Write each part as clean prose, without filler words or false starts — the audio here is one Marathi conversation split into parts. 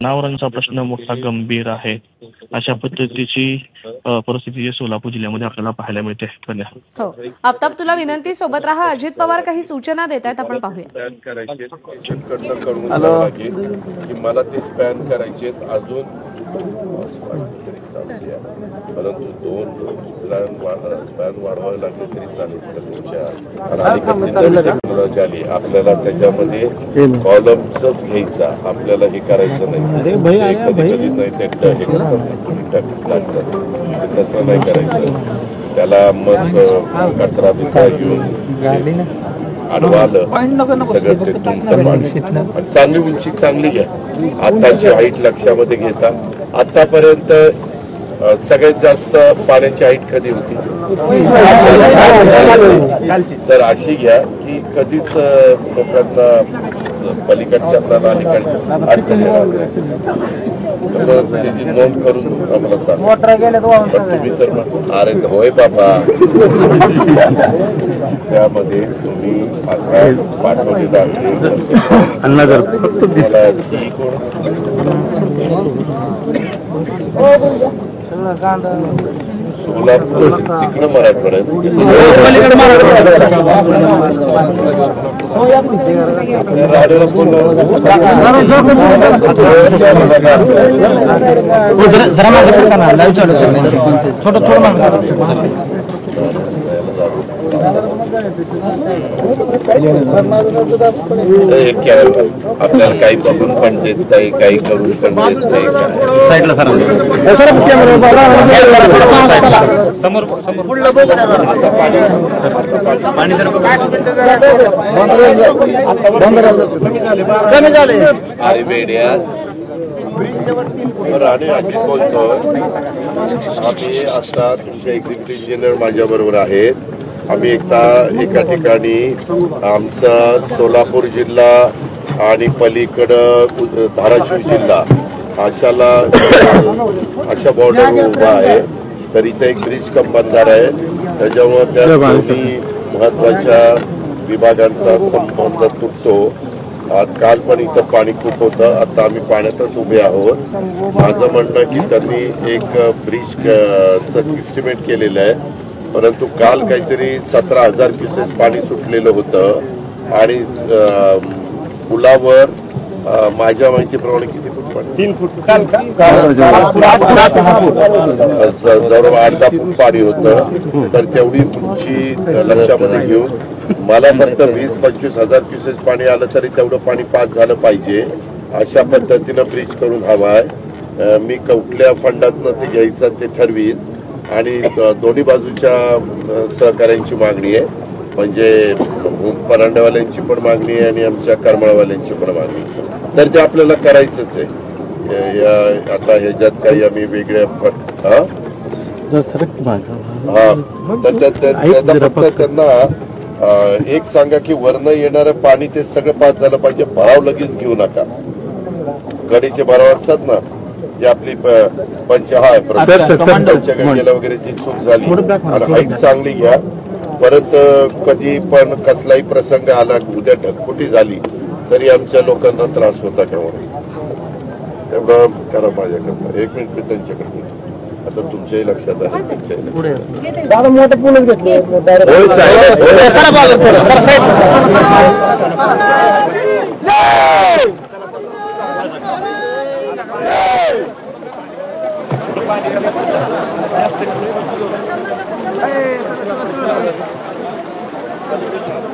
जनावरांचा प्रश्न मोठा गंभीर आहे. अशा पद्धतीची परिस्थिती सोलापूर जिल्ह्यामध्ये आपल्याला पाहायला मिळते. हो, आफताब तुला विनंती, सोबत राहा. अजित पवार काही सूचना देत आहेत, आपण पाहूया. मला ते स्पॅन करायचे अजून, परंतु 2 स्पॅन वाढवावे लागले तरी चालेल. टेक्नॉलॉजी आली, आपल्याला त्याच्यामध्ये कॉलमच घ्यायचा, आपल्याला हे करायचं नाही. कधी कधी नाही तसं नाही करायचं. त्याला मग कचरा बिचरा घेऊन आडवालं सगळं ते तुमचं पाणी. चांगली उंची चांगली घ्या. आताची हाईट लक्षामध्ये घेता. आतापर्यंत सगळ्यात जास्त पाण्याची हाईट कधी होती? तर अशी घ्या की कधीच लोकांना पलीकडच्या अलीकडच्या अडचणी त्याची नोंद करून आम्हाला सांगा. तुम्ही तर अरे होय बाबा, त्यामध्ये तुम्ही आता पाठवलेला सोलापूर तिकडं मराठवाड्यात आपल्याला काही बघून पण देत नाही, काही करून पण देत नाही. साईडला अरे वेड्या राणे अजित बोलतो. आम्ही आता तुमचे एक्झिक्युटिव्ह इंजिनियर माझ्या बरोबर आहेत. आम्ही एका ठिकाणी आमचा सोलापूर जिल्हा आणि पलीकडं धाराशिव जिल्हा अशा बॉर्डर उभा आहे. तर इथे एक ब्रिज कम बंधारा आहे. त्याच्यामुळे त्या दोन्ही महत्वाच्या विभागांचा संबंध तुटतो. काल पण इथं पाणी खूप होतं. आता आम्ही पाण्यातच उभे आहोत. माझं म्हणणं की त्यांनी एक ब्रिजचं एस्टिमेट केलेलं आहे, परंतु काल काहीतरी 17,000 क्युसेस पाणी सुटलेलं होतं आणि पुलावर माझ्या माहितीप्रमाणे किती फूट पाणी? 3 फूट. जवळ 8-10 फूट पाणी होतं. तर तेवढी उंची लक्षामध्ये घेऊन मला फक्त 20-25 हजार क्युसेस पाणी आलं तरी तेवढं पाणी पास झालं पाहिजे. अशा पद्धतीनं ब्रिज करून हवा आहे. मी कुठल्या फंडातनं ते घ्यायचं ते ठरवीन आणि दोन्ही बाजूच्या सहकार्यांची मागणी आहे. म्हणजे परांड्यावाल्यांची पण मागणी आहे आणि आमच्या करमाळवाल्यांची पण मागणी आहे. तर ते आपल्याला करायचंच आहे. आता ह्याच्यात काही आम्ही वेगळ्या फक्त त्यांना एक सांगा की वरनं येणारं पाणी ते सगळं पास झालं पाहिजे. भराव लगेच घेऊ नका. गडीचे भराव असतात ना, जे आपली गंगेला वगैरे जी चूक झाली आणि हाईट चांगली घ्या. परत कधी पण कसलाही प्रसंग आला, उद्या ढगफुटी झाली तरी आमच्या लोकांना त्रास होता तेव्हा. तेवढं करा माझ्याकडनं. 1 मिनिट मी त्यांच्याकडे. आता तुमच्याही लक्षात आलं.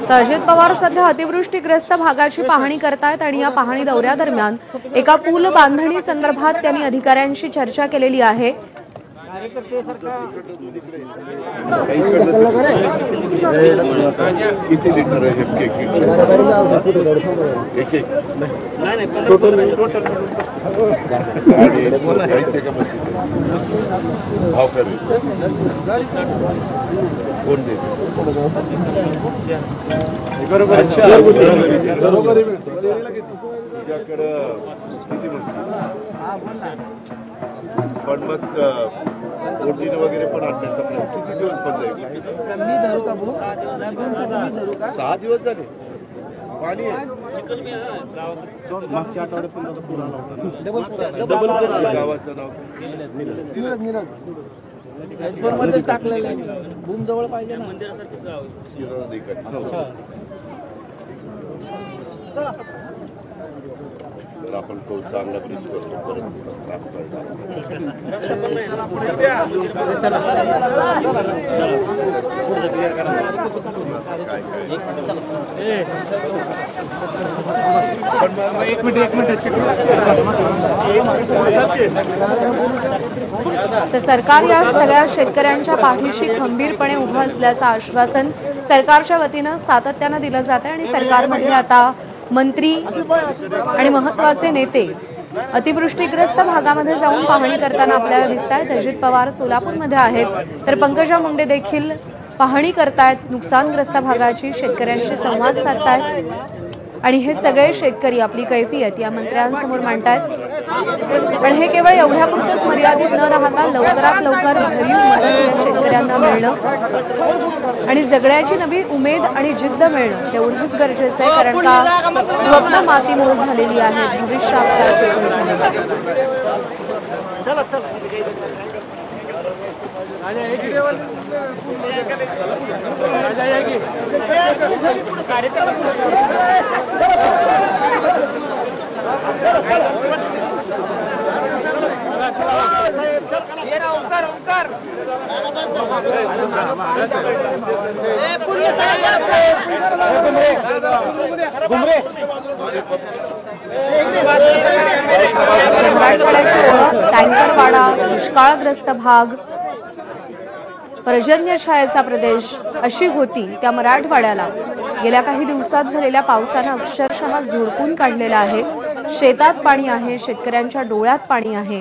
तर अजित पवार सध्या अतिवृष्टीग्रस्त भागाची पाहणी करतायत आणि या पाहणी दौऱ्यादरम्यान एका पूल बांधणी संदर्भात त्यांनी अधिकाऱ्यांशी चर्चा केलेली आहे. किती लिटर आहे? भाव करेल कोण देत? तुझ्याकडं किती पण मग ओटीनं वगैरे पण आणण्याचा प्रयत्न. किती दिवस बंद आहे? 6 दिवस झाले. पाणी आहे. मागच्या आठवड्यात पूर आला होता. डबल पूर आला. गावाचं नाव मध्ये टाकलेलं आहे. भूम जवळ पाहिजे ना. तर आपण तो चांगला ब्रिज करतो परत त्रास तर सरकार या सगळ्या शेतकऱ्यांच्या पाठीशी खंबीरपणे उभं असल्याचं आश्वासन सरकारच्या वतीनं सातत्यानं दिलं जातं आणि सरकारमध्ये आता मंत्री आणि महत्वाचे नेते अतिवृष्टीग्रस्त भागामध्ये जाऊन पाहणी करताना आपल्याला दिसत आहेत. अजित पवार सोलापूरमध्ये आहेत तर पंकजा मुंडे देखील पाहणी करतायत नुकसानग्रस्त भागाची, शेतकऱ्यांशी संवाद साधतायत आणि हे सगळे शेतकरी आपली कैफियत या मंत्र्यांसमोर मांडतायत. पण हे केवळ एवढ्यापुरतंच मर्यादित न राहता लवकरात लवकर भरीव मदत या शेतकऱ्यांना मिळणं आणि जगण्याची नवी उमेद आणि जिद्द मिळणं तेवढंच गरजेचं आहे. कारण का स्वप्न मातीमोल झालेली आहेत, भविष्य आपल्या चोखळ झालेलं आहे. मराठवाड्याची ओळख टँकरवाडा, दुष्काळग्रस्त भाग, पर्जन्यछायेचा प्रदेश अशी होती त्या मराठवाड्याला गेल्या काही दिवसात झालेल्या पावसानं अक्षरशः झोडपून काढलेला आहे. शेतात पाणी आहे, शेतकऱ्यांच्या डोळ्यात पाणी आहे.